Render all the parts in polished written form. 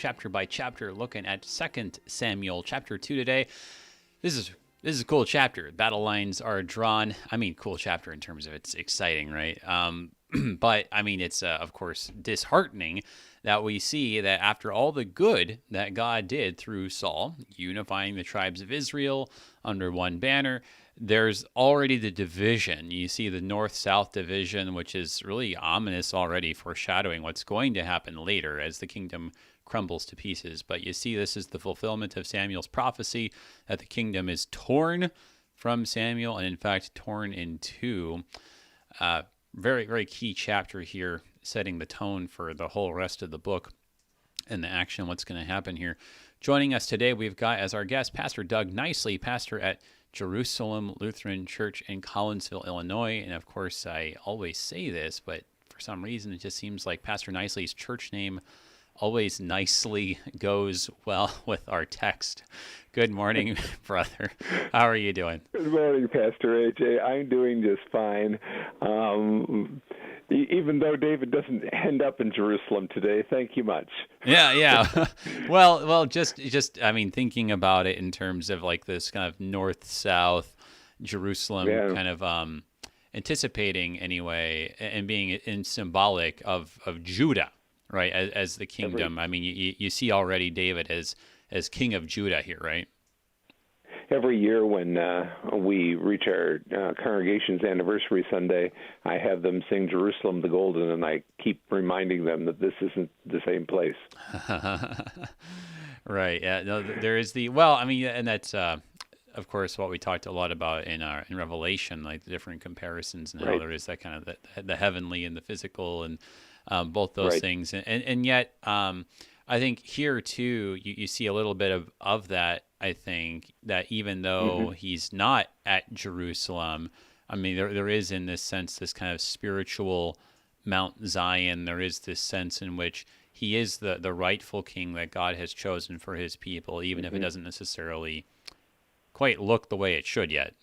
chapter by chapter, looking at 2 Samuel chapter 2 today. This is a cool chapter. Battle lines are drawn. I mean, cool chapter in terms of it's exciting, right? But I mean, it's of course disheartening that we see that after all the good that God did through Saul, unifying the tribes of Israel under one banner, there's already the division. You see the north-south division, which is really ominous already, foreshadowing what's going to happen later as the kingdom crumbles to pieces. But you see, this is the fulfillment of Samuel's prophecy that the kingdom is torn from Samuel, and in fact torn in two. Very, very key chapter here, setting the tone for the whole rest of the book and the action, what's going to happen here. Joining us today, we've got as our guest Pastor Doug Nicely, pastor at Jerusalem Lutheran Church in Collinsville, Illinois. And of course, I always say this, but for some reason, it just seems like Pastor Nicely's church name always nicely goes well with our text. Good morning, brother. How are you doing? Good morning, Pastor AJ. I'm doing just fine. Even though David doesn't end up in Jerusalem today, thank you much. Yeah. Well, just I mean, thinking about it in terms of like this kind of north-south Jerusalem kind of anticipating anyway, and being in symbolic of Judah, right, as the kingdom. I mean, you see already David as king of Judah here, right? Every year when we reach our congregation's anniversary Sunday, I have them sing Jerusalem the Golden, and I keep reminding them that this isn't the same place. Right. Yeah. No, there is and that's of course what we talked a lot about in Revelation, like the different comparisons and how there is that kind of the heavenly and the physical, and both those things, and yet I think here too you see a little bit of that. I think that even though he's not at Jerusalem, I mean, there is in this sense this kind of spiritual Mount Zion. There is this sense in which he is the rightful king that God has chosen for his people, even if it doesn't necessarily quite look the way it should yet.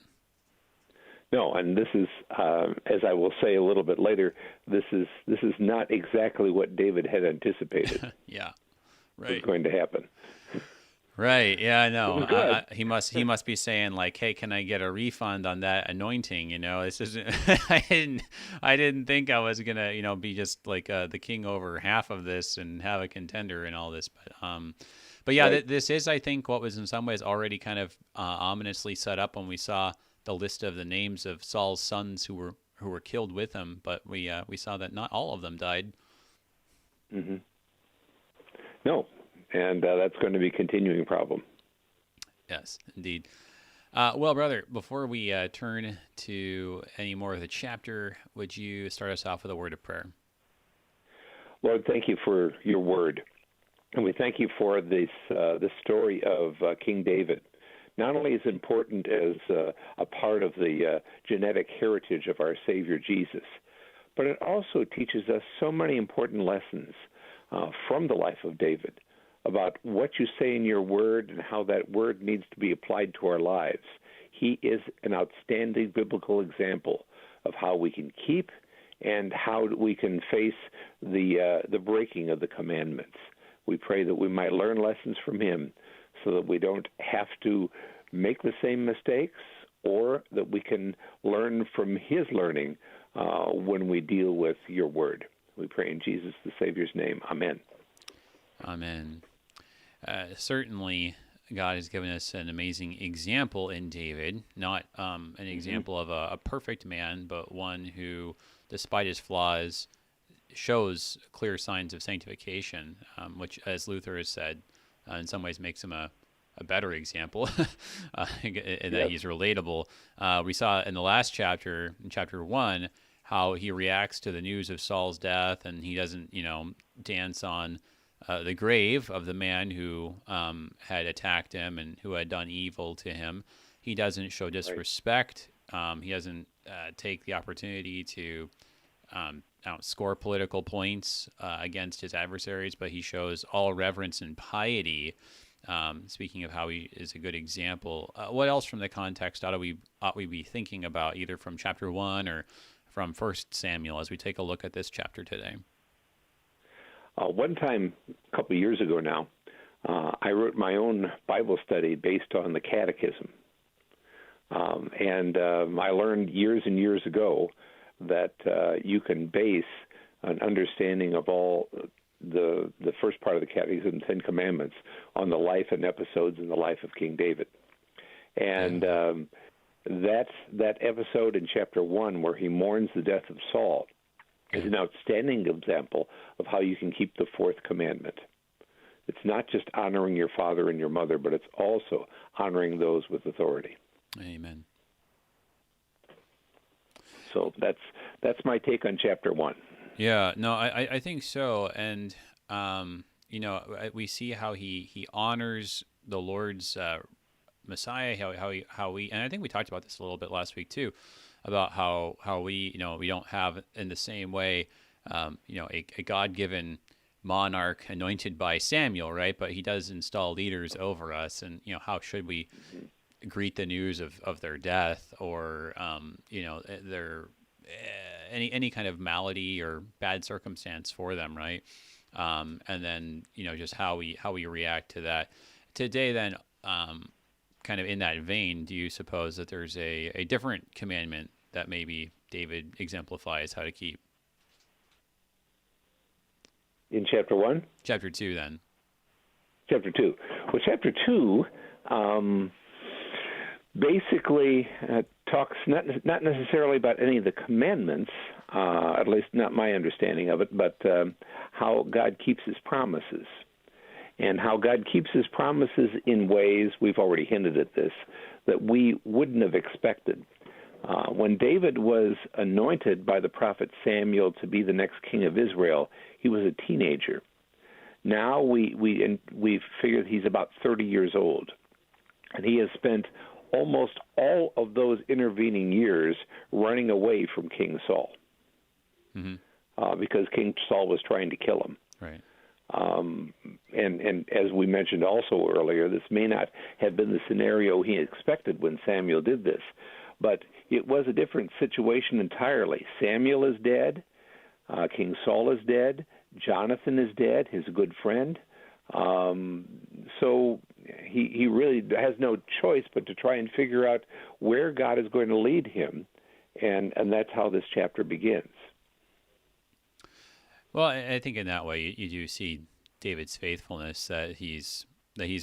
No, and this is, as I will say a little bit later, this is not exactly what David had anticipated. Yeah, right. Was going to happen. Right. Yeah, I know. He must be saying like, "Hey, can I get a refund on that anointing?" You know, this isn't. I didn't think I was gonna, be just like the king over half of this and have a contender and all this. But yeah, this is, I think, what was in some ways already kind of ominously set up when we saw the list of the names of Saul's sons who were killed with him. But we saw that not all of them died. Mm-hmm. No. And that's going to be a continuing problem. Yes, indeed. Well, brother, before we turn to any more of the chapter, would you start us off with a word of prayer? Lord, thank you for your word. And we thank you for this story of King David. Not only is it important as a part of the genetic heritage of our Savior Jesus, but it also teaches us so many important lessons from the life of David, about what you say in your word and how that word needs to be applied to our lives. He is an outstanding biblical example of how we can keep and how we can face the breaking of the commandments. We pray that we might learn lessons from him so that we don't have to make the same mistakes, or that we can learn from his learning when we deal with your word. We pray in Jesus, the Savior's name. Amen. Amen. Certainly, God has given us an amazing example in David, not an example of a perfect man, but one who, despite his flaws, shows clear signs of sanctification, which, as Luther has said, in some ways makes him a better example, in that he's relatable. We saw in the last chapter, in chapter 1, how he reacts to the news of Saul's death, and he doesn't, dance on the grave of the man who had attacked him and who had done evil to him. He doesn't show disrespect. He doesn't take the opportunity to score political points against his adversaries, but he shows all reverence and piety. Speaking of how he is a good example, what else from the context ought we be thinking about, either from chapter 1 or from 1 Samuel, as we take a look at this chapter today? One time, a couple of years ago now, I wrote my own Bible study based on the Catechism. And I learned years and years ago that you can base an understanding of all the first part of the Catechism, 10 Commandments, on the life and episodes in the life of King David. And that episode in chapter 1 where he mourns the death of Saul is an outstanding example of how you can keep the fourth commandment. It's not just honoring your father and your mother, but it's also honoring those with authority. Amen. So that's my take on chapter 1. Yeah, no, I think so. And, we see how he honors the Lord's Messiah, how we, and I think we talked about this a little bit last week too, about how we, we don't have in the same way, a God-given monarch anointed by Samuel, right? But he does install leaders over us. And, how should we greet the news of their death or, their any kind of malady or bad circumstance for them, right? And then, just how we react to that. Today, then, kind of in that vein, do you suppose that there's a different commandment that maybe David exemplifies how to keep? In chapter 1? Chapter 2, then. Chapter 2. Well, chapter 2 basically talks not necessarily about any of the commandments, at least not my understanding of it, but how God keeps his promises. And how God keeps his promises in ways, we've already hinted at this, that we wouldn't have expected. When David was anointed by the prophet Samuel to be the next king of Israel, he was a teenager. Now we figured he's about 30 years old. And he has spent almost all of those intervening years running away from King Saul. Because King Saul was trying to kill him. Right. And as we mentioned also earlier, this may not have been the scenario he expected when Samuel did this, but it was a different situation entirely. Samuel is dead, King Saul is dead, Jonathan is dead, his good friend. So he really has no choice but to try and figure out where God is going to lead him, and that's how this chapter begins. Well, I think in that way you do see David's faithfulness, that he's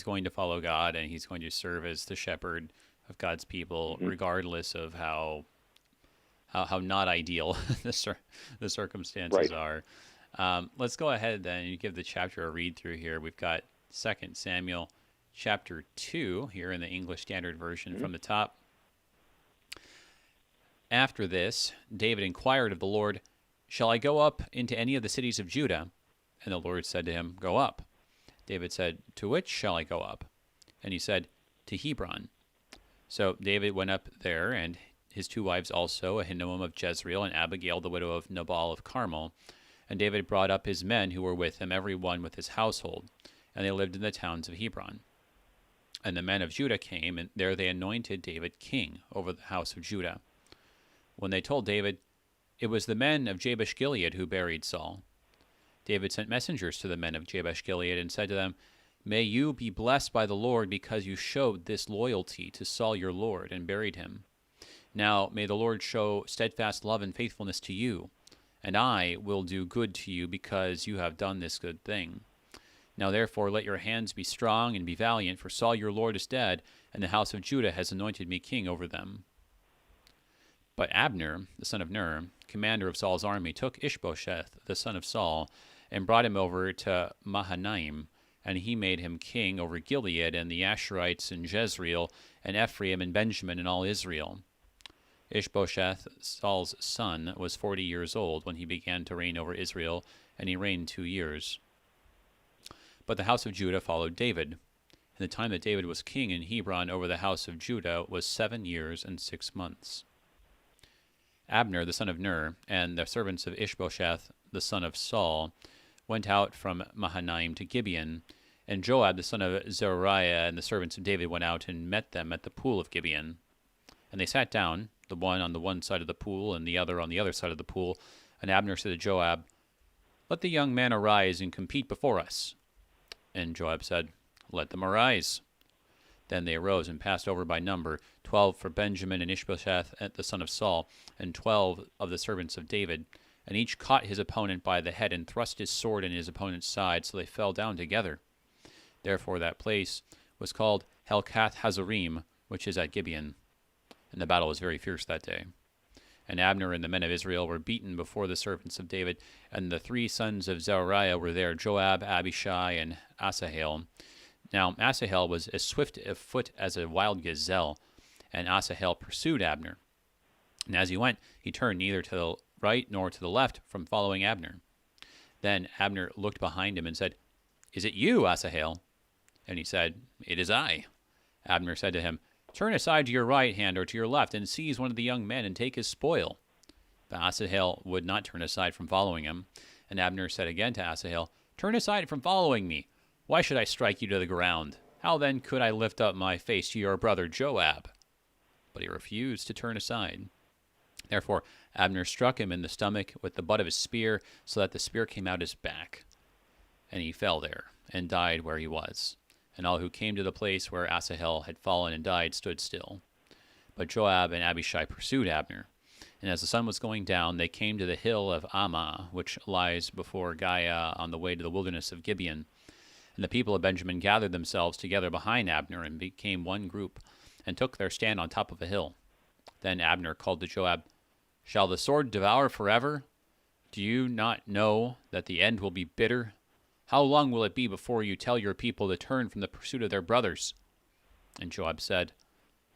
going to follow God and he's going to serve as the shepherd of God's people, regardless of how not ideal the circumstances are. Let's go ahead then and give the chapter a read through here. We've got 2 Samuel chapter 2 here in the English Standard Version from the top. After this, David inquired of the Lord, "Shall I go up into any of the cities of Judah?" And the Lord said to him, "Go up." David said, "To which shall I go up?" And he said, "To Hebron." So David went up there, and his two wives also, Ahinoam of Jezreel and Abigail, the widow of Nabal of Carmel. And David brought up his men who were with him, every one with his household, and they lived in the towns of Hebron. And the men of Judah came, and there they anointed David king over the house of Judah. When they told David, it was the men of Jabesh-Gilead who buried Saul. David sent messengers to the men of Jabesh-Gilead and said to them, "May you be blessed by the Lord because you showed this loyalty to Saul your Lord and buried him. Now may the Lord show steadfast love and faithfulness to you, and I will do good to you because you have done this good thing. Now therefore let your hands be strong and be valiant, for Saul your Lord is dead, and the house of Judah has anointed me king over them." But Abner, the son of Ner, commander of Saul's army, took Ish-bosheth, the son of Saul, and brought him over to Mahanaim, and he made him king over Gilead and the Asherites and Jezreel and Ephraim and Benjamin and all Israel. Ish-bosheth, Saul's son, was 40 years old when he began to reign over Israel, and he reigned 2 years. But the house of Judah followed David. And the time that David was king in Hebron over the house of Judah was 7 years and 6 months. Abner, the son of Ner, and the servants of Ish-bosheth, the son of Saul, went out from Mahanaim to Gibeon, and Joab, the son of Zeruiah, and the servants of David went out and met them at the pool of Gibeon. And they sat down, the one on the one side of the pool and the other on the other side of the pool. And Abner said to Joab, Let the young men arise and compete before us. And Joab said, Let them arise. Then they arose and passed over by number, 12 for Benjamin and Ish-bosheth, the son of Saul, and 12 of the servants of David. And each caught his opponent by the head and thrust his sword in his opponent's side, so they fell down together. Therefore that place was called Helkath Hazarim, which is at Gibeon. And the battle was very fierce that day. And Abner and the men of Israel were beaten before the servants of David, and the 3 sons of Zeruiah were there, Joab, Abishai, and Asahel. Now Asahel was as swift of foot as a wild gazelle, and Asahel pursued Abner. And as he went, he turned neither to the right nor to the left from following Abner. Then Abner looked behind him and said, Is it you, Asahel? And he said, It is I. Abner said to him, Turn aside to your right hand or to your left, and seize one of the young men and take his spoil. But Asahel would not turn aside from following him. And Abner said again to Asahel, Turn aside from following me. Why should I strike you to the ground? How then could I lift up my face to your brother Joab? But he refused to turn aside. Therefore Abner struck him in the stomach with the butt of his spear, so that the spear came out his back. And he fell there, and died where he was. And all who came to the place where Asahel had fallen and died stood still. But Joab and Abishai pursued Abner. And as the sun was going down, they came to the hill of Ammah, which lies before Giah on the way to the wilderness of Gibeon. And the people of Benjamin gathered themselves together behind Abner and became one group, and took their stand on top of a hill. Then Abner called to Joab, Shall the sword devour forever? Do you not know that the end will be bitter? How long will it be before you tell your people to turn from the pursuit of their brothers? And Joab said,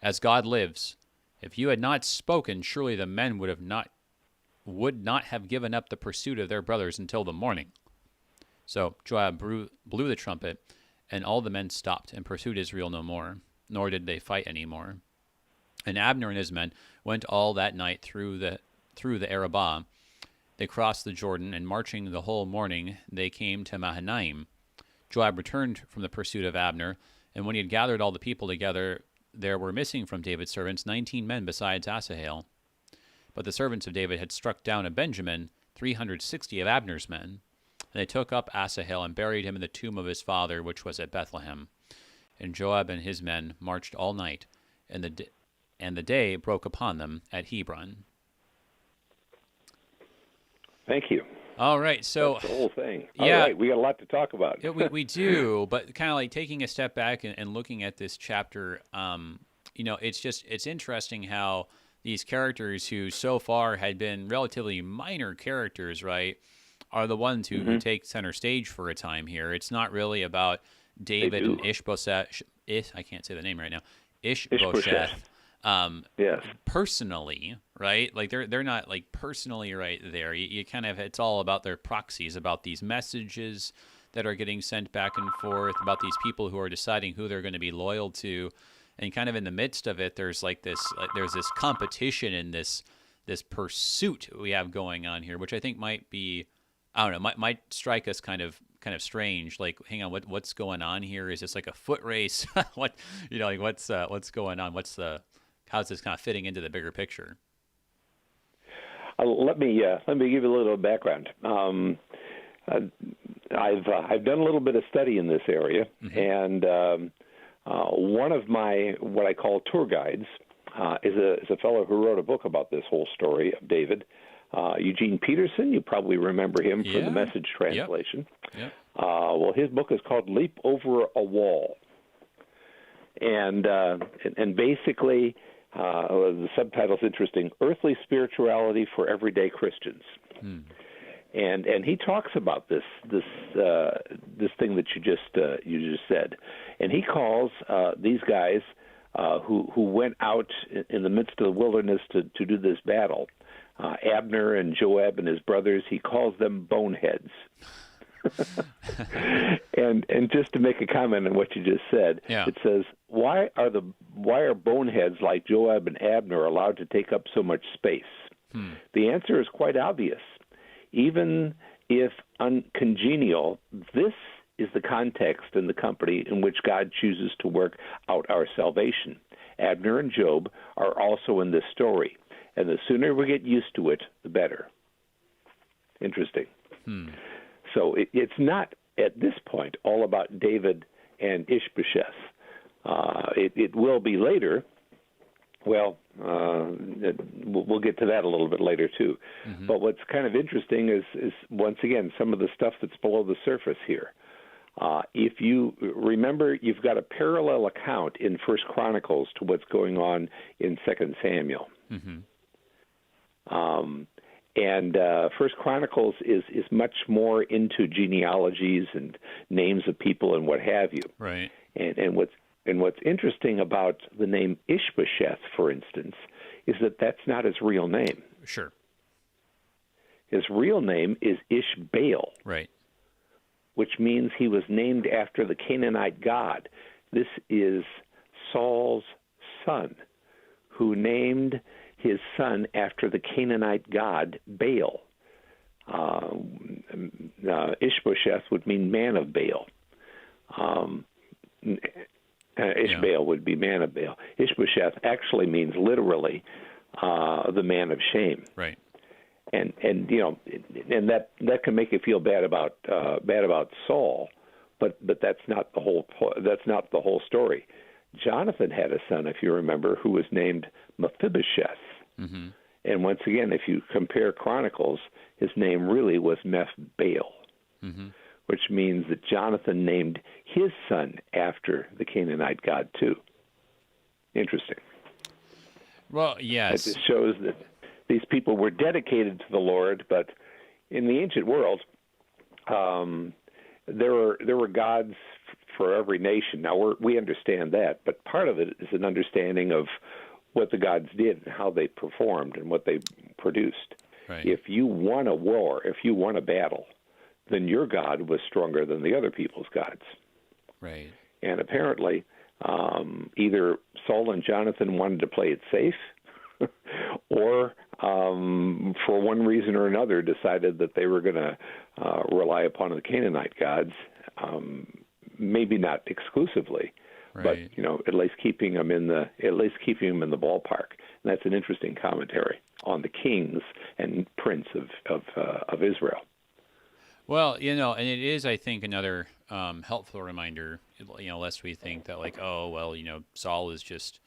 As God lives, if you had not spoken, surely the men would not have given up the pursuit of their brothers until the morning. So Joab blew the trumpet, and all the men stopped and pursued Israel no more, nor did they fight any more. And Abner and his men went all that night through the Arabah. They crossed the Jordan, and marching the whole morning, they came to Mahanaim. Joab returned from the pursuit of Abner, and when he had gathered all the people together, there were missing from David's servants 19 men besides Asahel. But the servants of David had struck down of Benjamin 360 of Abner's men. And they took up Asahel and buried him in the tomb of his father, which was at Bethlehem. And Joab and his men marched all night, and the day broke upon them at Hebron. Thank you. All right, so that's the whole thing. Yeah, all right, we got a lot to talk about. we do, but kind of like taking a step back and looking at this chapter, it's interesting how these characters who so far had been relatively minor characters, right, are the ones who take center stage for a time here. It's not really about David and Ish-bosheth. I can't say the name right now. Ish-bosheth. Yes. Personally, right? Like they're not like personally right there. You kind of, it's all about their proxies, about these messages that are getting sent back and forth, about these people who are deciding who they're going to be loyal to, and kind of in the midst of it, there's this competition and this pursuit we have going on here, which I think might be, I don't know, might strike us kind of strange. Like, hang on, what's going on here? Is this like a foot race? What's going on? How's this kind of fitting into the bigger picture? Let me give you a little background. I've done a little bit of study in this area, and one of my what I call tour guides is a fellow who wrote a book about this whole story of David. Eugene Peterson, you probably remember him from the Message translation. Yep. Well, his book is called "Leap Over a Wall," and basically the subtitle's interesting: "Earthly Spirituality for Everyday Christians." And he talks about this thing that you just said, and he calls these guys who went out in the midst of the wilderness to do this battle. Abner and Joab and his brothers, he calls them boneheads. and just to make a comment on what you just said, it says, why are boneheads like Joab and Abner allowed to take up so much space? The answer is quite obvious. Even if uncongenial, this is the context and the company in which God chooses to work out our salvation. Abner and Job are also in this story, and the sooner we get used to it, the better. Interesting. So it's not at this point all about David and Ish-bosheth. It will be later. Well, we'll get to that a little bit later too. Mm-hmm. But what's kind of interesting is once again some of the stuff that's below the surface here. If you remember, you've got a parallel account in First Chronicles to what's going on in Second Samuel. Mm-hmm. And First Chronicles is much more into genealogies and names of people and what have you. Right. And what's interesting about the name Ish-bosheth, for instance, is that that's not his real name. Sure. His real name is Ish-baal. Right. Which means he was named after the Canaanite god. This is Saul's son, who named his son after the Canaanite god Baal. Ish-bosheth would mean man of Baal. Ish-baal would be man of Baal. Ish-bosheth actually means literally the man of shame. Right. And you know, and that can make you feel bad about Saul, but that's not the whole story. Jonathan had a son, if you remember, who was named Mephibosheth. Mm-hmm. And once again, if you compare Chronicles, his name really was Meph-baal, mm-hmm. which means that Jonathan named his son after the Canaanite god too. Interesting. Well, yes. It just shows that these people were dedicated to the Lord, but in the ancient world, there were gods for every nation. Now we understand that, but part of it is an understanding of what the gods did and how they performed and what they produced. Right. If you won a war, if you won a battle, then your god was stronger than the other people's gods. Right. And apparently, either Saul and Jonathan wanted to play it safe, or for one reason or another decided that they were going to rely upon the Canaanite gods, maybe not exclusively, right. but you know, at least keeping them in the ballpark. And that's an interesting commentary on the kings and prince of Israel. Well, you know, and it is, I think, another helpful reminder, you know, lest we think that like, oh, well, you know, Saul is just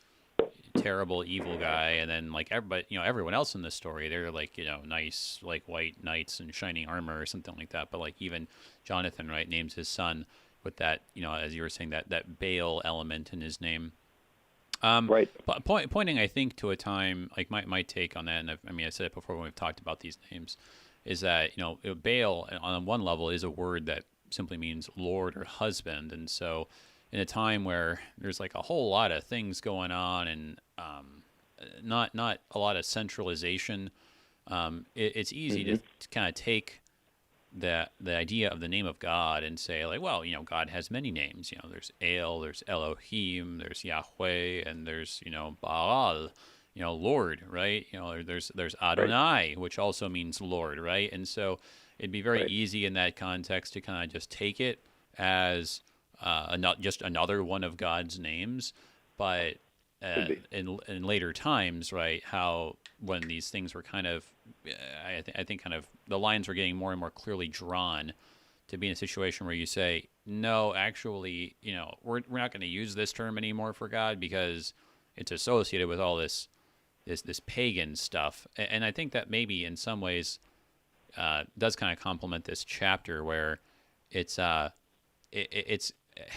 terrible evil guy, and then like everybody, you know, everyone else in this story, they're like, you know, nice like white knights in shining armor or something like that. But like even Jonathan, right, names his son with that, you know, as you were saying, that Baal element in his name. Right. Pointing, I think, to a time like my take on that, and I said it before when we've talked about these names, is that, you know, Baal on one level is a word that simply means Lord or husband, and so in a time where there's like a whole lot of things going on and not a lot of centralization, it's easy mm-hmm. to kind of take the idea of the name of God and say like, well, you know, God has many names. You know, there's El, there's Elohim, there's Yahweh, and there's, you know, Baal, you know, Lord, right? You know, there's Adonai, right. which also means Lord, right? And so it'd be very right. easy in that context to kind of just take it as not just another one of God's names, but in later times, right? How when these things were kind of, I think kind of the lines were getting more and more clearly drawn to be in a situation where you say, no, actually, you know, we're not going to use this term anymore for God because it's associated with all this pagan stuff. And I think that maybe in some ways does kind of complement this chapter where it's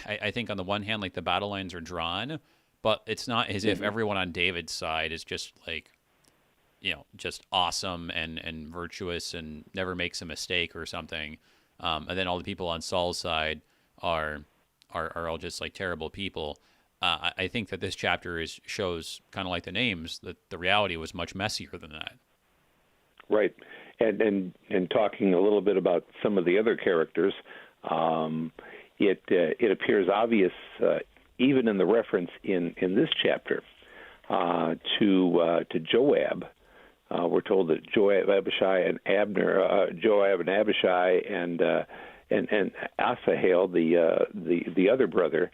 I think on the one hand, like the battle lines are drawn, but it's not as if everyone on David's side is just like, you know, just awesome and virtuous and never makes a mistake or something. And then all the people on Saul's side are all just like terrible people. I think that this chapter shows kind of like the names that the reality was much messier than that. Right. And talking a little bit about some of the other characters, it appears obvious, even in the reference in this chapter, to Joab. We're told that Joab and Abishai and Asahel, the other brother,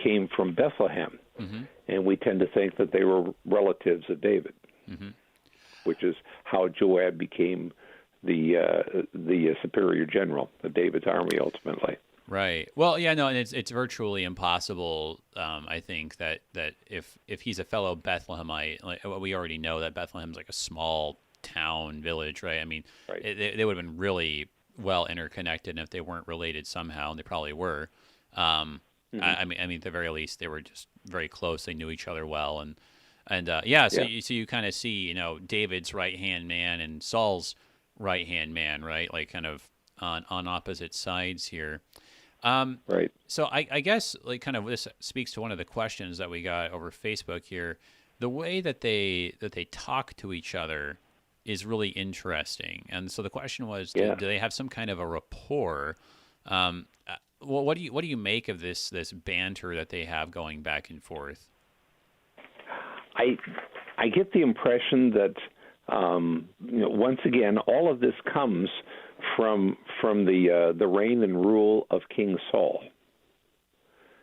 came from Bethlehem, mm-hmm. and we tend to think that they were relatives of David, mm-hmm. which is how Joab became the superior general of David's army ultimately. Right. Well, yeah, no, and it's virtually impossible. I think that if he's a fellow Bethlehemite, like, well, we already know that Bethlehem's like a small town village, right? I mean, Right. they would have been really well interconnected, and if they weren't related somehow, and they probably were. I mean, at the very least, they were just very close. They knew each other well, and yeah. So you kind of see, David's right hand man and Saul's right hand man, right? Like kind of on opposite sides here. Right. So I guess like kind of this speaks to one of the questions that we got over Facebook here. The way that they talk to each other is really interesting. And so the question was, do they have some kind of a rapport? Well, what do you make of this banter that they have going back and forth? I get the impression that once again, all of this comes from the reign and rule of King Saul.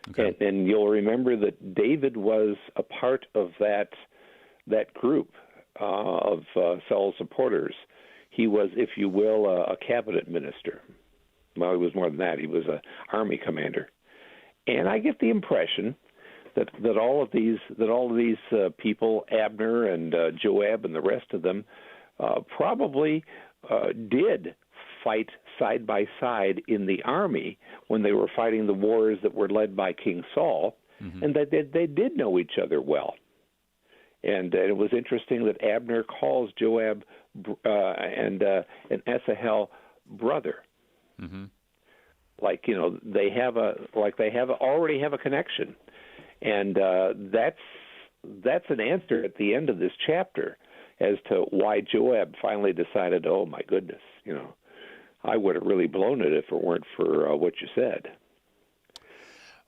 Okay. And you'll remember that David was a part of that group of Saul's supporters. He was, if you will, a cabinet minister. Well, he was more than that. He was an army commander. And I get the impression that all of these people, Abner and Joab and the rest of them, probably did fight side by side in the army when they were fighting the wars that were led by King Saul, and that they did know each other well. And it was interesting that Abner calls Joab and Asahel brother. Mm-hmm. Like they already have a connection, and that's an answer at the end of this chapter as to why Joab finally decided, oh my goodness, I would have really blown it if it weren't for what you said.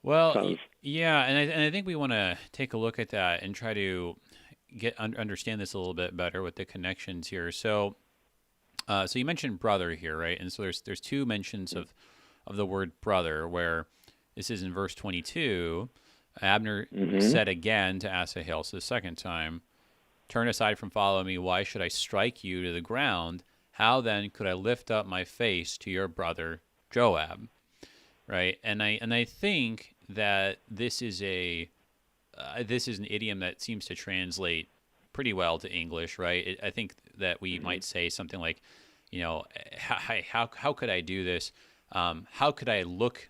Well, yeah, and I think we want to take a look at that and try to understand this a little bit better with the connections here. So you mentioned brother here, right? And so there's two mentions of the word brother, where this is in verse 22. Abner said again to Asahel, so the second time, "Turn aside from following me. Why should I strike you to the ground? How then could I lift up my face to your brother Joab?" Right? And I think that this is an idiom that seems to translate pretty well to English, right? I think that we might say something like, how could I do this? How could I look?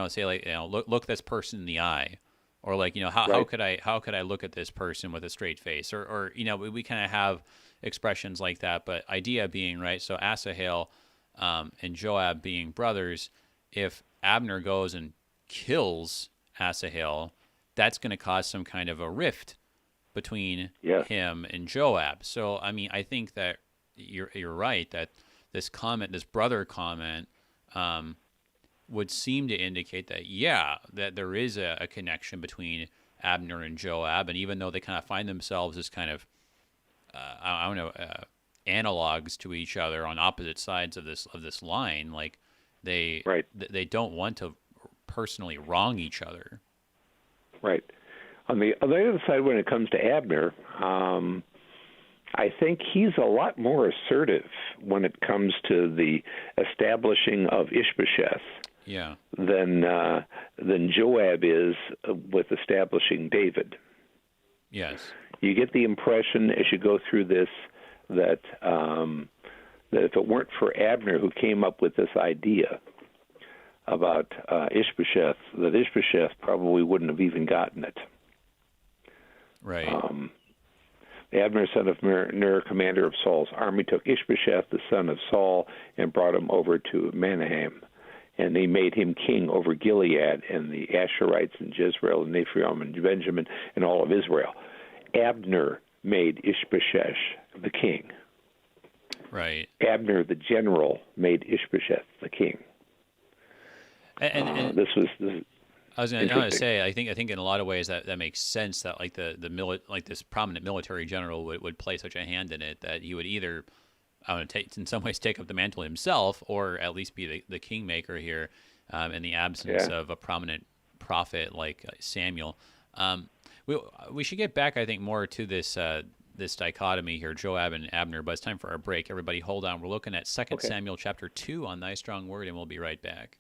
Say like, look this person in the eye, or like, how could I look at this person with a straight face, or we kind of have expressions like that, but idea being, right? So Asahel and Joab being brothers, if Abner goes and kills Asahel, that's going to cause some kind of a rift between him and Joab. So, I mean, I think that you're right that this brother comment, would seem to indicate that, that there is a connection between Abner and Joab, and even though they kind of find themselves as kind of, analogs to each other on opposite sides of this line, like they don't want to personally wrong each other. Right. On the other side, when it comes to Abner, I think he's a lot more assertive when it comes to the establishing of Ish-bosheth than Joab is with establishing David. Yes. You get the impression as you go through this that if it weren't for Abner, who came up with this idea about Ish-bosheth, that Ish-bosheth probably wouldn't have even gotten it. Right. Abner, son of Ner, commander of Saul's army, took Ish-bosheth, the son of Saul, and brought him over to Mahanaim. And they made him king over Gilead and the Asherites and Jezreel and Ephraim and Benjamin and all of Israel. Abner made Ish-bosheth the king. Right. Abner, the general, made Ish-bosheth the king. And this was I was going to say, I think in a lot of ways that makes sense that like this prominent military general would play such a hand in it, that he would either in some ways take up the mantle himself, or at least be the kingmaker here, in the absence of a prominent prophet like Samuel. We should get back, I think, more to this this dichotomy here, Joab and Abner, but it's time for our break. Everybody hold on. We're looking at 2 Samuel chapter 2 on Thy Strong Word, and we'll be right back.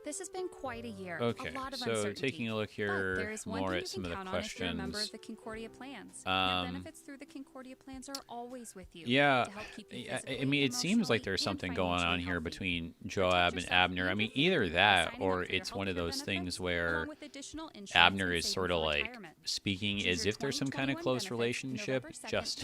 This has been quite a year. Okay, A lot of so uncertainty. taking a look here There is one more thing at you some can of the count on if you're a member questions. of the Concordia plans. Your benefits through the Concordia plans are always with you. Yeah, to help keep you I mean, it seems like there's something going on here between Joab and Abner. I mean, either that or it's one of those things where Abner is sort of like speaking as if there's some kind of close relationship, just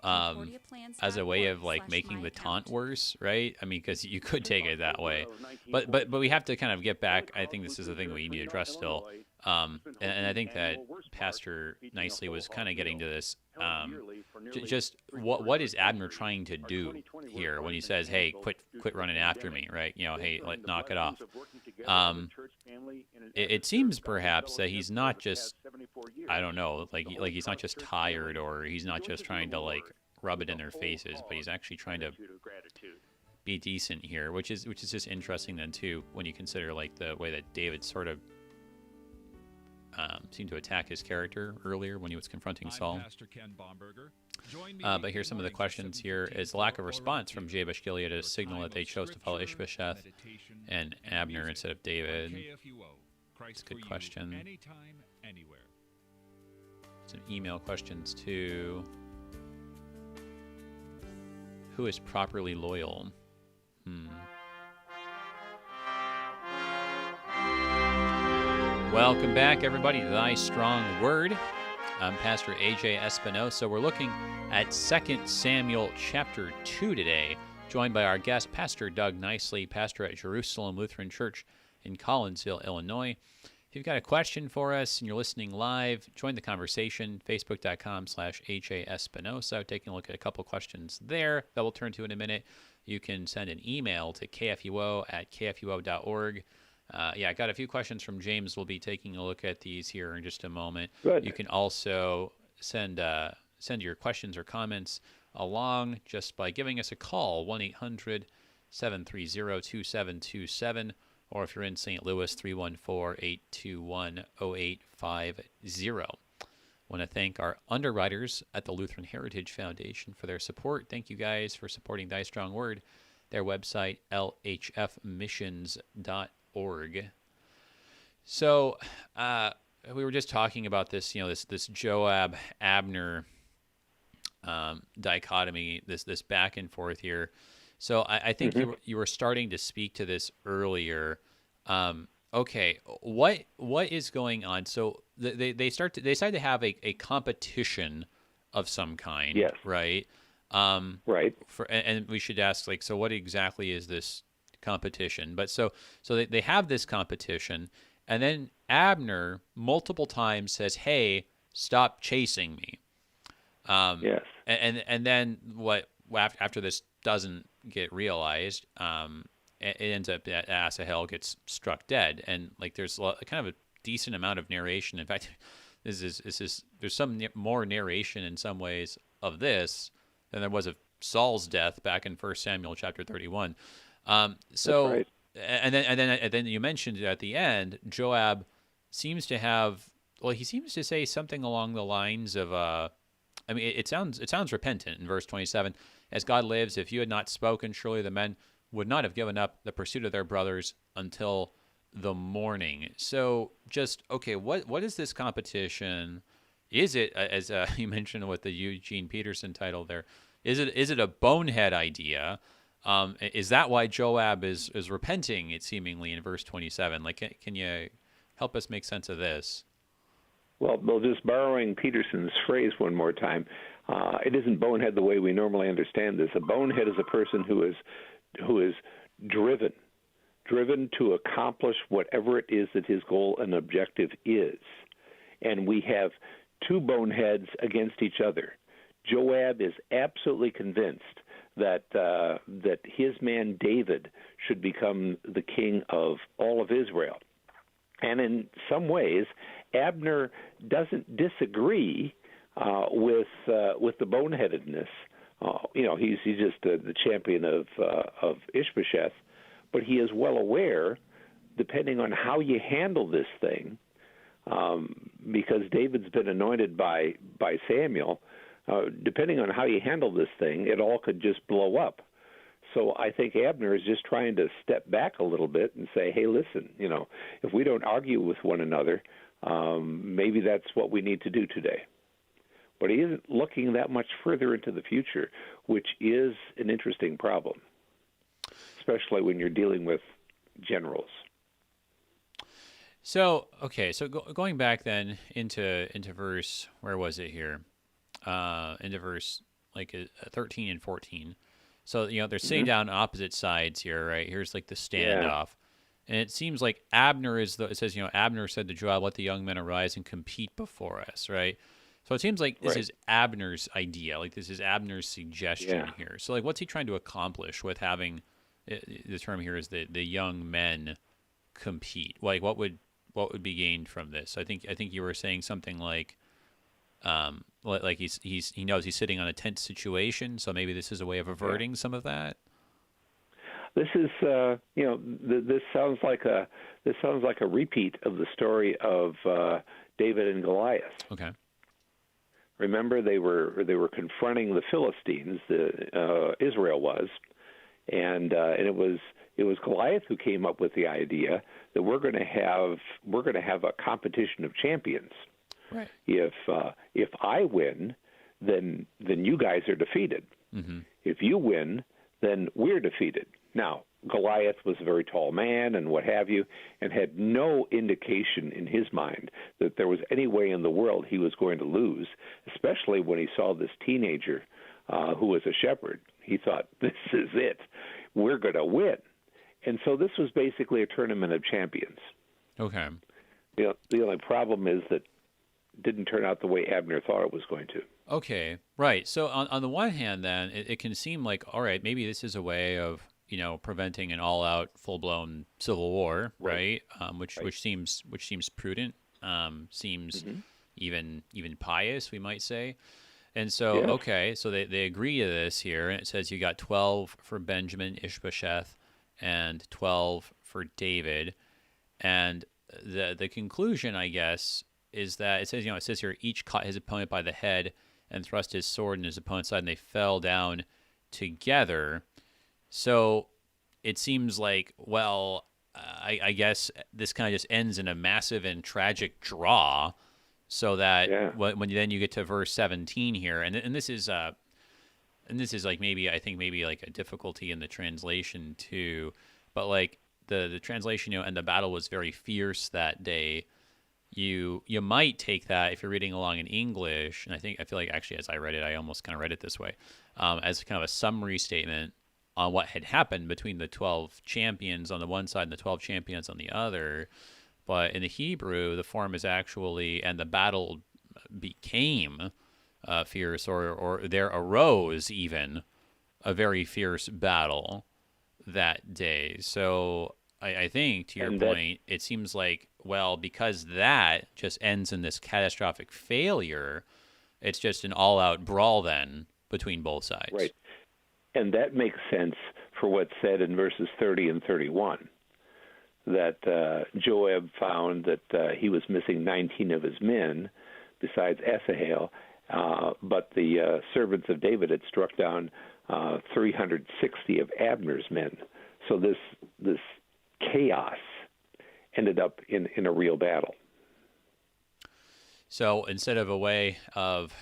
as a way of like making the taunt worse, right? I mean, because you could take it that way, but we have to kind of get back. I think this is the thing we need to address still, and I think that Pastor Nicely was kind of getting to this. Just what is Abner trying to do here when he says, "Hey, quit running after me," right? You know, hey, knock it off. It seems perhaps that he's not just, I don't know, like he's not just tired, or he's not just trying to like rub it in their faces, but he's actually trying to be decent here, which is just interesting then too, when you consider like the way that David sort of seemed to attack his character earlier when he was confronting Saul. But here's some of the questions here. Is lack of response from Jabesh Gilead a signal that they chose to follow Ish-bosheth and Abner instead of David? It's a good question. Some email questions too. Who is properly loyal? Welcome back, everybody, to Thy Strong Word. I'm Pastor A.J. Espinosa. We're looking at 2 Samuel chapter 2 today, joined by our guest, Pastor Doug Nicely, pastor at Jerusalem Lutheran Church in Collinsville, Illinois. If you've got a question for us and you're listening live, join the conversation, facebook.com/AJ Espinosa. Taking a look at a couple questions there that we'll turn to in a minute. You can send an email to kfuo@kfuo.org. I got a few questions from James. We'll be taking a look at these here in just a moment. Good. You can also send your questions or comments along just by giving us a call, 1-800-730-2727, or if you're in St. Louis, 314-821-0850. I want to thank our underwriters at the Lutheran Heritage Foundation for their support. Thank you guys for supporting Thy Strong Word. Their website, lhfmissions.org. So we were just talking about this, this Joab Abner dichotomy, this back and forth here. So I think you were starting to speak to this earlier. Okay, what is going on? So they decide to have a competition of some kind, yes, right? Right. And we should ask, like, so what exactly is this competition? But so they have this competition, and then Abner multiple times says, "Hey, stop chasing me." Yes. And then what? After this doesn't get realized, it ends up that Asahel gets struck dead, and like there's kind of a decent amount of narration. In fact, there's some more narration in some ways of this than there was of Saul's death back in 1 Samuel chapter 31. So, right. and then you mentioned at the end, Joab seems to have. Well, he seems to say something along the lines of. I mean, it sounds repentant in verse 27. As God lives, if you had not spoken, surely the men would not have given up the pursuit of their brothers until the morning. So, just okay. What is this competition? Is it, as you mentioned with the Eugene Peterson title there? Is it a bonehead idea? Is that why Joab is repenting? It seemingly in verse 27. Like, can you help us make sense of this? Well, just borrowing Peterson's phrase one more time, it isn't bonehead the way we normally understand this. A bonehead is a person who is driven to accomplish whatever it is that his goal and objective is. And we have two boneheads against each other. Joab is absolutely convinced that his man David should become the king of all of Israel. And in some ways, Abner doesn't disagree with the boneheadedness. He's just the champion of Ish-bosheth, but he is well aware, depending on how you handle this thing, because David's been anointed by Samuel. Depending on how you handle this thing, it all could just blow up. So I think Abner is just trying to step back a little bit and say, hey, listen, if we don't argue with one another, maybe that's what we need to do today. But he isn't looking that much further into the future, which is an interesting problem, especially when you're dealing with generals. So, okay, going back then into verse, where was it here? Into verse 13 and 14. So, they're sitting down on opposite sides here, right? Here's like the standoff. And it seems like Abner it says, Abner said to Joab, let the young men arise and compete before us, right? So it seems like this is Abner's idea. Like this is Abner's suggestion here. So like what's he trying to accomplish with having, the term here is the young men compete? Like what would be gained from this? I think you were saying something like he knows he's sitting on a tense situation, so maybe this is a way of averting some of that. This is this sounds like a repeat of the story of David and Goliath. Okay. Remember, they were confronting the Philistines. Israel was, and it was Goliath who came up with the idea that we're going to have a competition of champions. Right. If I win, then you guys are defeated. Mm-hmm. If you win, then we're defeated. Now, Goliath was a very tall man and what have you, and had no indication in his mind that there was any way in the world he was going to lose, especially when he saw this teenager who was a shepherd. He thought, this is it. We're going to win. And so this was basically a tournament of champions. Okay. The only problem is that it didn't turn out the way Abner thought it was going to. Okay, right. So on the one hand, then, it can seem like, all right, maybe this is a way of preventing an all-out, full-blown civil war, right? Which seems prudent, seems even pious, we might say. And so, okay, so they agree to this here, and it says you got 12 for Benjamin, Ish-bosheth, and 12 for David. And the conclusion, I guess, is that it says here, each caught his opponent by the head and thrust his sword in his opponent's side, and they fell down together. So it seems like, well, I guess this kind of just ends in a massive and tragic draw, so that when then you get to verse 17 here, and this is like maybe like a difficulty in the translation too, but like the translation, and the battle was very fierce that day. You might take that if you're reading along in English, and I feel like actually as I read it, I almost kind of read it this way, as kind of a summary statement on what had happened between the 12 champions on the one side and the 12 champions on the other. But in the Hebrew, the form is actually, and the battle became fierce, or there arose even a very fierce battle that day. So I think, to your point, it seems like, well, because that just ends in this catastrophic failure, it's just an all-out brawl then between both sides. Right. And that makes sense for what's said in verses 30 and 31, that Joab found that he was missing 19 of his men besides Asahel, but the servants of David had struck down 360 of Abner's men. So this chaos ended up in a real battle. So instead of a way of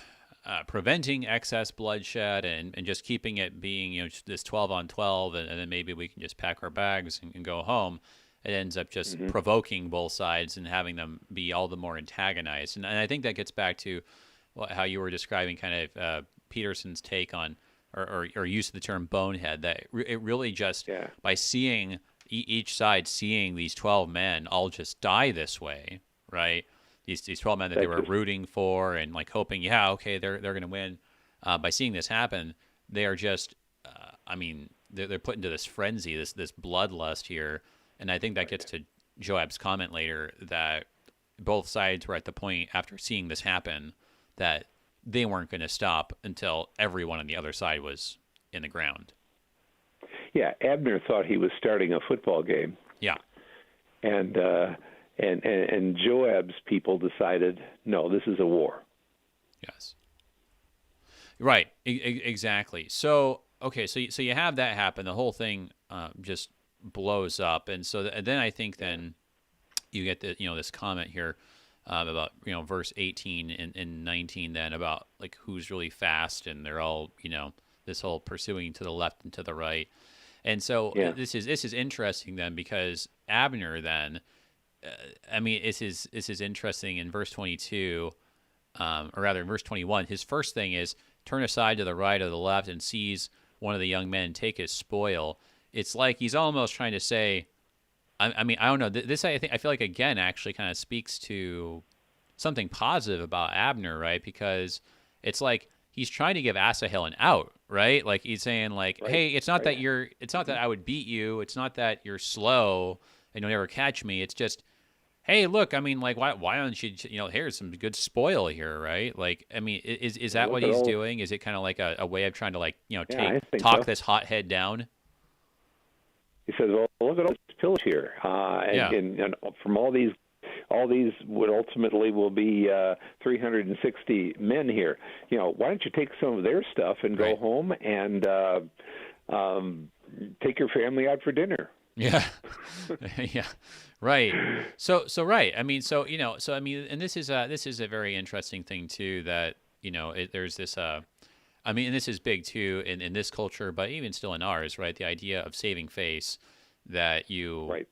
preventing excess bloodshed and just keeping it being this 12 on 12, and then maybe we can just pack our bags and go home, it ends up just provoking both sides and having them be all the more antagonized. And I think that gets back to how you were describing kind of Peterson's take on or use of the term bonehead, that it really just by seeing each side seeing these 12 men all just die this way, right? these 12 men that they were rooting for and like hoping, yeah, okay, they're going to win. By seeing this happen, they are just, they're put into this frenzy, this bloodlust here, and I think that gets to Joab's comment later that both sides were at the point after seeing this happen that they weren't going to stop until everyone on the other side was in the ground. Yeah, Abner thought he was starting a football game. Yeah, and Joab's people decided, no, this is a war. Yes. Right. Exactly. So okay. So you have that happen. The whole thing just blows up, and so and then I think then you get this comment here about verse 18 and 19 then about like who's really fast, and they're all this whole pursuing to the left and to the right, and so this is interesting then because Abner then this is interesting in verse 22 or rather in verse 21. His first thing is turn aside to the right or the left and seize one of the young men, take his spoil. It's like he's almost trying to say, I don't know. This I feel like again actually kind of speaks to something positive about Abner, right? Because it's like he's trying to give Asahel an out, right? Like he's saying, like, hey, it's not that I would beat you. It's not that you're slow and you'll never catch me. It's just, hey, look, why don't you, here's some good spoil here, right? Like, is that what he's doing? Is it kind of like a way of trying to talk this hothead down? He says, well, look at all these pillars here. And from all these would ultimately will be 360 men here. Why don't you take some of their stuff and go home and take your family out for dinner? Yeah. Yeah. Right. So right. And this is a very interesting thing too, that, there's this, and this is big too in this culture, but even still in ours, right? The idea of saving face, that you,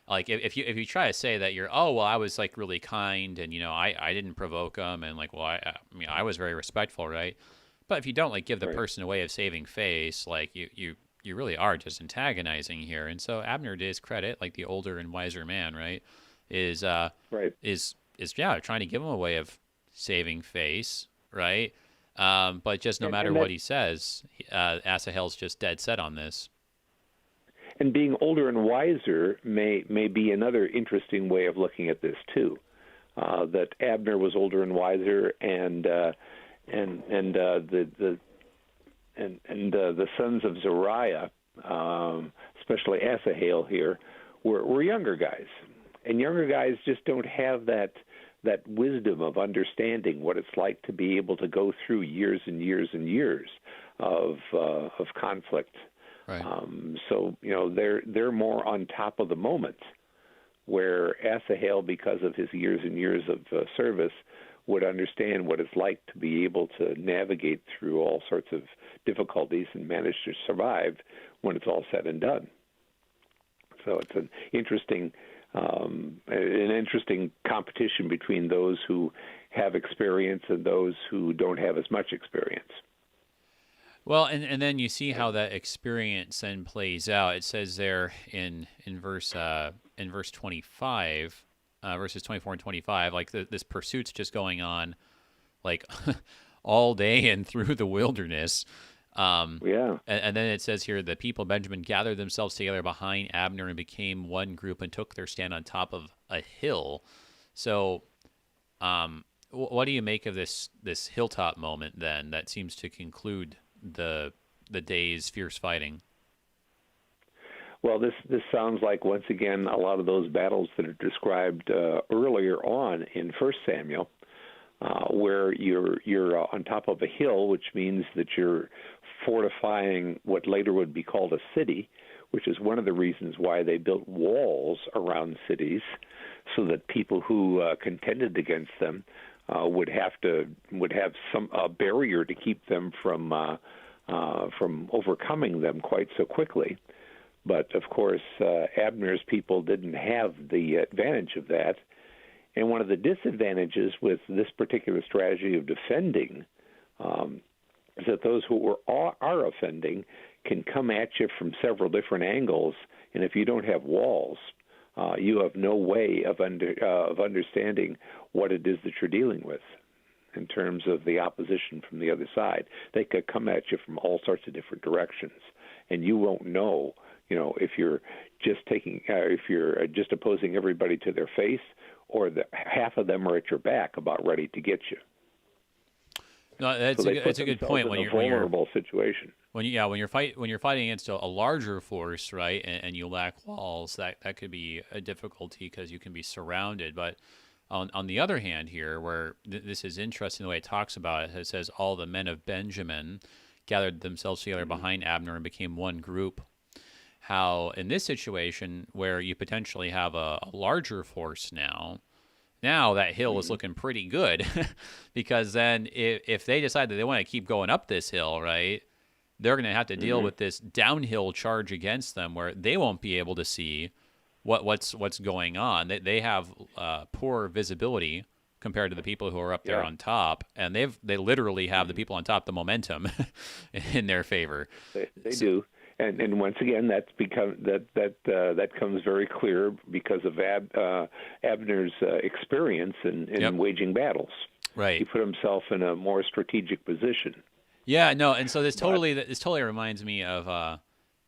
like, if you try to say that you're, oh, well, I was like really kind and, I didn't provoke them and like, well, I was very respectful. Right. But if you don't like give the person a way of saving face, like you really are just antagonizing here. And so Abner, to his credit, like the older and wiser man, right, is trying to give him a way of saving face, right? But just no matter what he says, Asahel's just dead set on this. And being older and wiser may be another interesting way of looking at this too. That Abner was older and wiser, and the sons of Zeruiah, especially Asahel here, were younger guys, and younger guys just don't have that wisdom of understanding what it's like to be able to go through years and years and years of conflict. Right. So they're more on top of the moment, where Asahel, because of his years and years of service, would understand what it's like to be able to navigate through all sorts of difficulties and manage to survive when it's all said and done. So it's an interesting competition between those who have experience and those who don't have as much experience. Well, and then you see how that experience then plays out. It says there in verse 25, verses 24 and 25, like this pursuit's just going on, like all day and through the wilderness. And then it says here, the people of Benjamin gathered themselves together behind Abner and became one group and took their stand on top of a hill. So, what do you make of this hilltop moment then that seems to conclude the day's fierce fighting? Well, this sounds like, once again, a lot of those battles that are described earlier on in 1 Samuel, where you're on top of a hill, which means that you're fortifying what later would be called a city, which is one of the reasons why they built walls around cities, so that people who contended against them would have some barrier to keep them from overcoming them quite so quickly. But of course, Abner's people didn't have the advantage of that. And one of the disadvantages with this particular strategy of defending is that those who are offending can come at you from several different angles. And if you don't have walls, you have no way of understanding what it is that you're dealing with in terms of the opposition from the other side. They could come at you from all sorts of different directions, and you won't know, if you're just if you're just opposing everybody to their face, or half of them are at your back about ready to get you. No, that's a good point. When you're vulnerable situation. When you're fighting against a larger force, right, and you lack walls, that could be a difficulty because you can be surrounded. But on the other hand, here, where this is interesting the way it talks about it, it says all the men of Benjamin gathered themselves together behind Abner and became one group. How in this situation where you potentially have a larger force now that hill is looking pretty good because then if they decide that they want to keep going up this hill, right, they're going to have to deal with this downhill charge against them where they won't be able to see what's going on. They have poor visibility compared to the people who are up there on top, and they literally have the people on top the momentum in their favor. They do. And once again, that comes very clear because of Abner's experience in waging battles. Right, he put himself in a more strategic position. Yeah, no, and so this totally reminds me of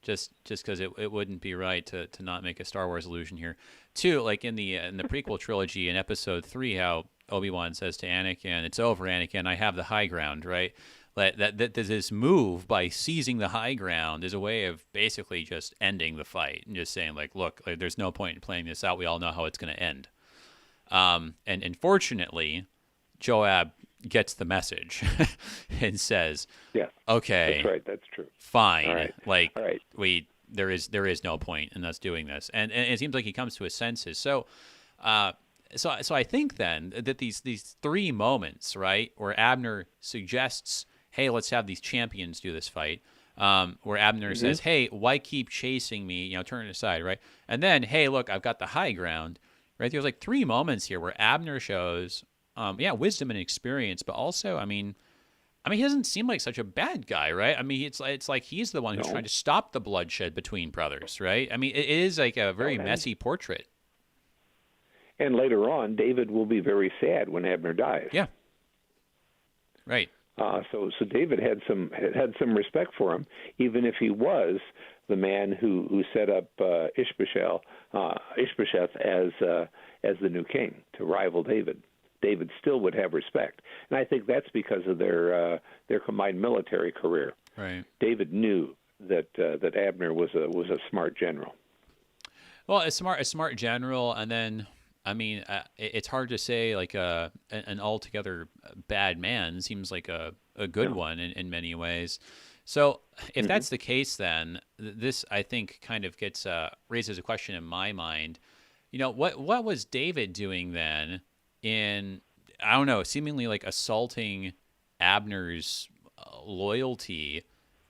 just because it wouldn't be right to not make a Star Wars allusion here. Too, like in the prequel trilogy in Episode 3, how Obi-Wan says to Anakin, "It's over, Anakin. I have the high ground." Right. That this move by seizing the high ground is a way of basically just ending the fight and just saying, like, look, there's no point in playing this out. We all know how it's going to end. And fortunately, Joab gets the message and says, okay, that's right, that's true. Fine. All right. Like, all right. There is no point in us doing this. And it seems like he comes to his senses. So I think then that these three moments, right, where Abner suggests, hey, let's have these champions do this fight, where Abner says, hey, why keep chasing me, turn it aside, right? And then, hey, look, I've got the high ground, right? There's like three moments here where Abner shows, wisdom and experience, but also, I mean, he doesn't seem like such a bad guy, right? I mean, it's like he's the one who's trying to stop the bloodshed between brothers, right? I mean, it is like a very messy portrait. And later on, David will be very sad when Abner dies. Yeah. Right. So David had some respect for him, even if he was the man who set up Ish-bosheth as the new king to rival David. David still would have respect, and I think that's because of their combined military career. Right. David knew that Abner was a smart general. Well, a smart general, and then. I mean, it's hard to say like an altogether bad man. Seems like a good one in many ways. So if that's the case, then this, I think, kind of raises a question in my mind. What was David doing then in, I don't know, seemingly like assaulting Abner's loyalty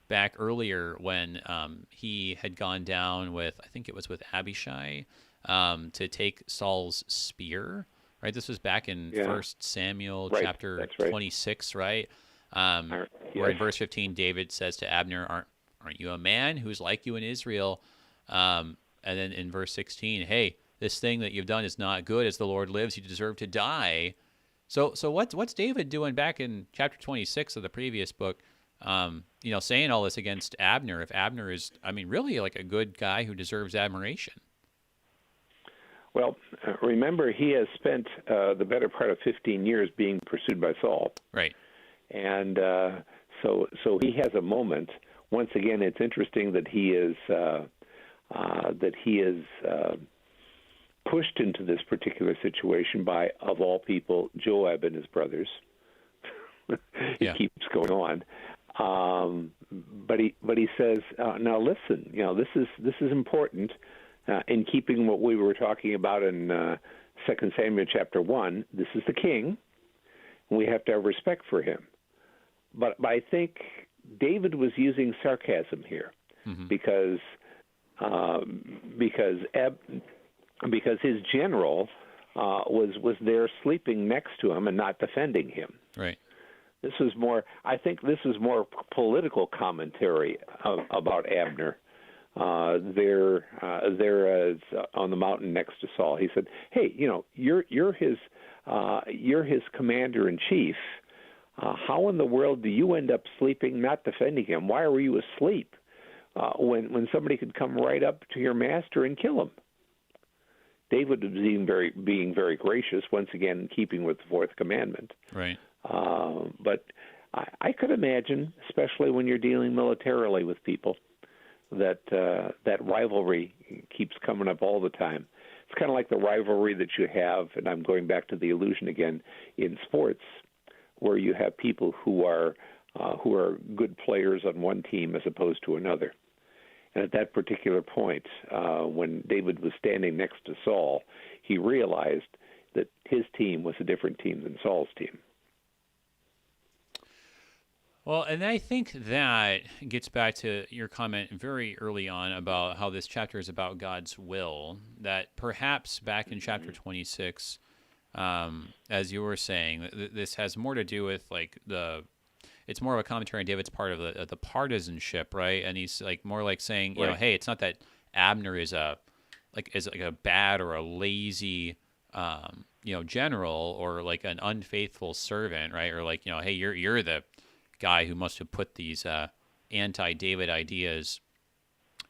back earlier when he had gone down with, I think it was with Abishai, to take Saul's spear, right? This was back in 1 Samuel chapter 26, right? Where in verse 15, David says to Abner, aren't you a man who's like you in Israel? And then in verse 16, hey, this thing that you've done is not good. As the Lord lives, you deserve to die. So what's David doing back in chapter 26 of the previous book, saying all this against Abner, if Abner is, really like a good guy who deserves admiration? Well, remember, he has spent the better part of 15 years being pursued by Saul. Right. And so he has a moment. Once again, it's interesting that he is pushed into this particular situation by, of all people, Joab and his brothers. It keeps going on. But he says, now listen, this is important. In keeping what we were talking about in 2 Samuel chapter 1, this is the king, and we have to have respect for him. But I think David was using sarcasm here because his general was there sleeping next to him and not defending him. Right. This was more political commentary about Abner there on the mountain next to Saul. He said, "Hey, you're his commander in chief. How in the world do you end up sleeping, not defending him? Why were you asleep when somebody could come right up to your master and kill him?" David was being very gracious, once again in keeping with the fourth commandment. Right. But I could imagine, especially when you're dealing militarily with people, that rivalry keeps coming up all the time. It's kind of like the rivalry that you have, and I'm going back to the illusion again, in sports, where you have people who are good players on one team as opposed to another. And at that particular point, when David was standing next to Saul, he realized that his team was a different team than Saul's team. Well, and I think that gets back to your comment very early on about how this chapter is about God's will, that perhaps back in chapter 26, as you were saying, this has more to do with it's more of a commentary on David's part of the partisanship, right? And he's more like saying, right. Hey, it's not that Abner is a bad or a lazy, general or like an unfaithful servant, right? Or hey, you're the guy who must have put these anti-David ideas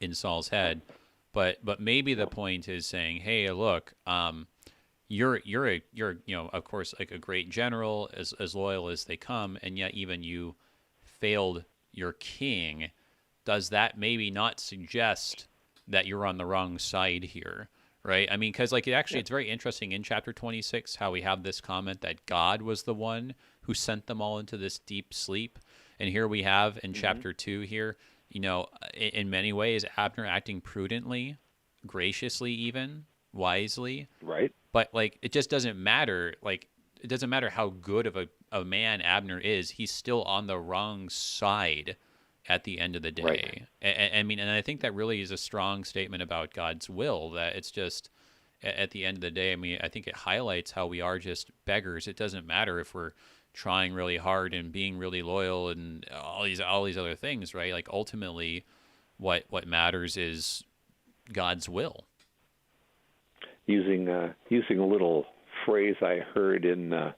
in Saul's head, but maybe the point is saying, hey, look, you're of course like a great general, as loyal as they come, and yet even you failed your king. Does that maybe not suggest that you're on the wrong side here? Right? I mean, because it's very interesting in chapter 26 how we have this comment that God was the one who sent them all into this deep sleep. And here we have in chapter 2 here, in many ways, Abner acting prudently, graciously even, wisely. Right. But it just doesn't matter. It doesn't matter how good of a man Abner is. He's still on the wrong side at the end of the day. Right. And I think that really is a strong statement about God's will, that it's just at the end of the day, I think it highlights how we are just beggars. It doesn't matter if we're trying really hard and being really loyal and all these other things, right? Ultimately what matters is God's will. Using a little phrase I heard in the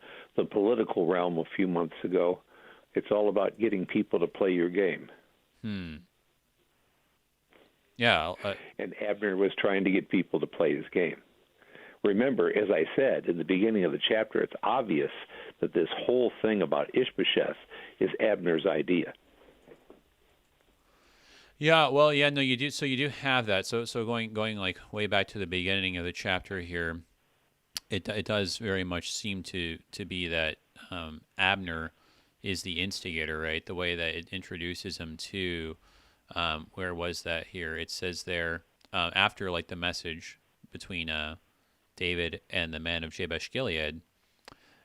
political realm a few months ago, it's all about getting people to play your game. Yeah. And Abner was trying to get people to play his game. Remember, as I said in the beginning of the chapter, it's obvious that this whole thing about Ish-bosheth is Abner's idea. Yeah, well, yeah, no, you do. So you do have that. So going way back to the beginning of the chapter here, it does very much seem to be that Abner is the instigator, right? The way that it introduces him to, where was that here? It says there after the message between David and the man of Jabesh Gilead,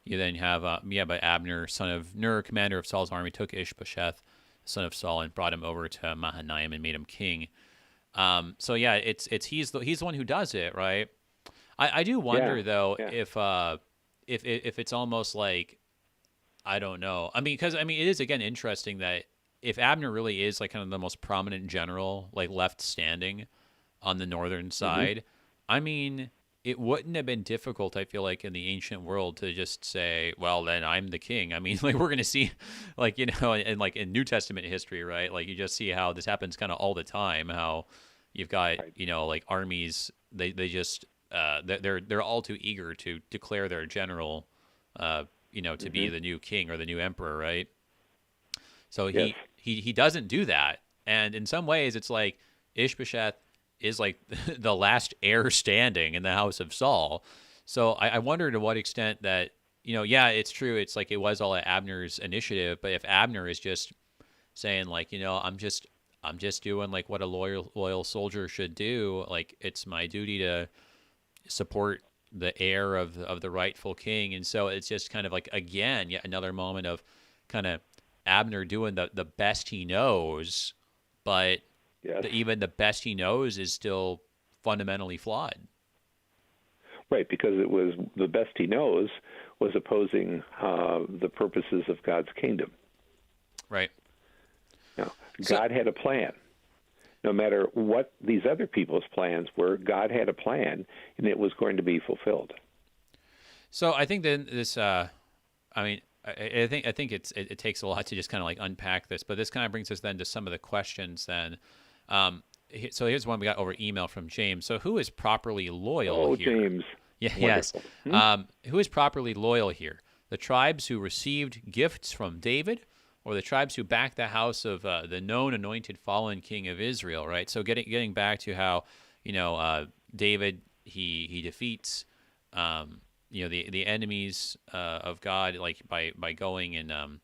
you then have but Abner, son of Ner, commander of Saul's army, took Ish-bosheth, son of Saul, and brought him over to Mahanaim and made him king. So yeah, it's he's the one who does it, right? I do wonder though if it's almost like, I don't know. Because it is again interesting that if Abner really is kind of the most prominent general left standing on the northern side, it wouldn't have been difficult, I feel like, in the ancient world to just say, well, then I'm the king. We're going to see, in New Testament history, right? You just see how this happens kind of all the time, how you've got, armies, they just, they're all too eager to declare their general, to be the new king or the new emperor, right? So he doesn't do that. And in some ways, it's like Ish-bosheth is the last heir standing in the house of Saul. So I wonder to what extent that, it's true. It's it was all at Abner's initiative, but if Abner is just saying I'm just doing what a loyal soldier should do. It's my duty to support the heir of the rightful king. And so it's just kind of again, yet another moment of kind of Abner doing the best he knows, but even the best he knows is still fundamentally flawed. Right, because it was the best he knows was opposing the purposes of God's kingdom. Right. Now, God had a plan. no matter what these other people's plans were, God had a plan, and it was going to be fulfilled. So I think then this, I think it takes a lot to just kind of like unpack this, but this kind of brings us then to some of the questions then. So here's one we got over email from James. So who is properly loyal here? Oh, James. Yeah, yes. Who is properly loyal here? The tribes who received gifts from David, or the tribes who backed the house of the known anointed fallen king of Israel, right? So getting back to how, David, he defeats, the enemies of God, like by going and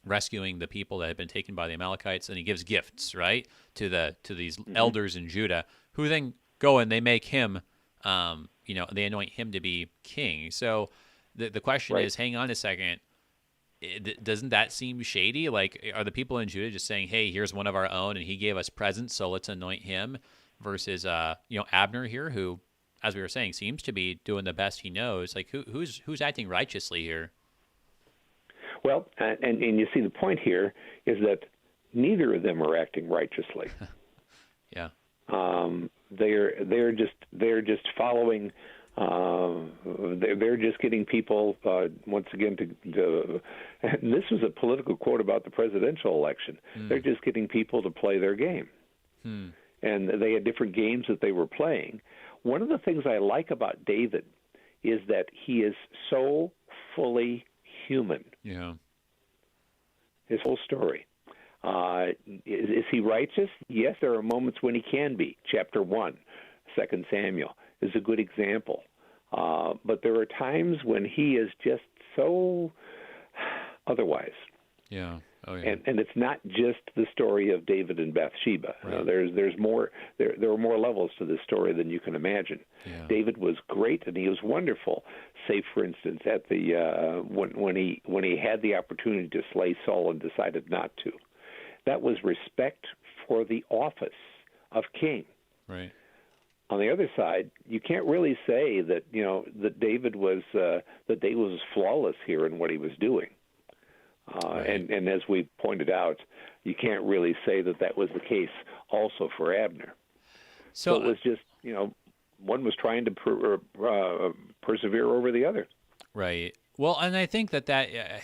rescuing the people that had been taken by the Amalekites, and he gives gifts, right, to these elders in Judah, who then go and they make him, they anoint him to be king. So the question is, hang on a second, doesn't that seem shady? Like, are the people in Judah just saying, hey, here's one of our own, and he gave us presents, so let's anoint him, versus, Abner here, who, as we were saying, seems to be doing the best he knows. Like, who's acting righteously here? Well, and you see the point here is that neither of them are acting righteously. Yeah. They're just following. They're just getting people once again to. This was a political quote about the presidential election. They're just getting people to play their game, and they had different games that they were playing. One of the things I like about David is that he is so fully human. Yeah. His whole story. Is he righteous? Yes, there are moments when he can be. Chapter 1, 2 Samuel, is a good example. But there are times when he is just so otherwise. Yeah. Oh, yeah. And it's not just the story of David and Bathsheba. Right. There's more. There are more levels to this story than you can imagine. Yeah. David was great and he was wonderful. Say, for instance, at the when he had the opportunity to slay Saul and decided not to. That was respect for the office of king. Right. On the other side, you can't really say that that David was flawless here in what he was doing. Right. And as we pointed out, you can't really say that was the case also for Abner. So it was just, one was trying to persevere over the other. Right. Well, and I think that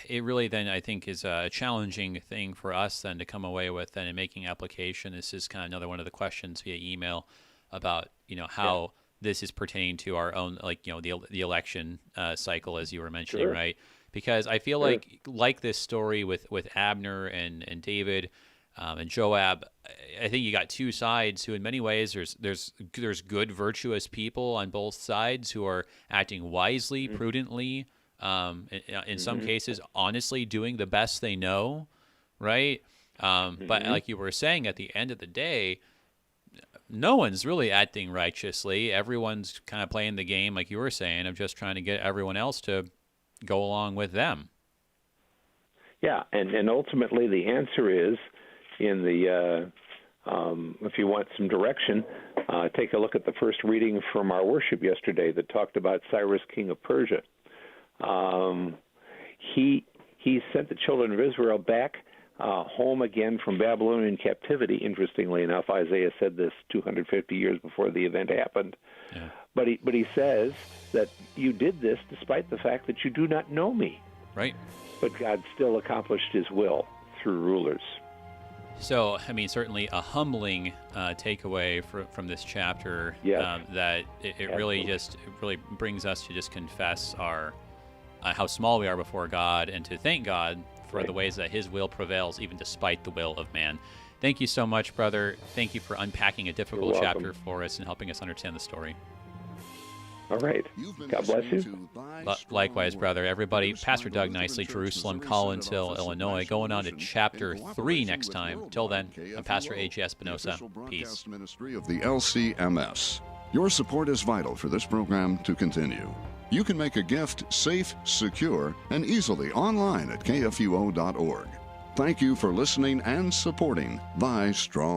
it really then I think is a challenging thing for us then to come away with then in making application. This is kind of another one of the questions via email about, how this is pertaining to our own, the election cycle, as you were mentioning, Sure. right? Because I feel like this story with Abner and David and Joab, I think you got two sides who in many ways there's good, virtuous people on both sides who are acting wisely, prudently, in some cases, honestly doing the best they know, right? But like you were saying, at the end of the day, no one's really acting righteously. Everyone's kind of playing the game, like you were saying, of just trying to get everyone else to go along with them. Yeah, and ultimately the answer is in the if you want some direction, take a look at the first reading from our worship yesterday that talked about Cyrus, king of Persia. He sent the children of Israel back home again from Babylonian captivity. Interestingly enough, Isaiah said this 250 years before the event happened. Yeah. But he says that you did this despite the fact that you do not know me. Right. But God still accomplished his will through rulers. So, I mean, certainly a humbling takeaway from this chapter. Yes. That it really brings us to just confess our how small we are before God, and to thank God for the ways that his will prevails even despite the will of man. Thank you so much, brother. Thank you for unpacking a difficult chapter for us and helping us understand the story. All right. God bless you. Likewise, brother. Everybody, Pastor Doug Nicely, Jerusalem, Collinsville, Illinois, going on to chapter 3 next time. Till then, I'm Pastor A.J. Espinosa. Peace. Ministry of the LCMS. Your support is vital for this program to continue. You can make a gift safe, secure, and easily online at KFUO.org. Thank you for listening and supporting Thy Strong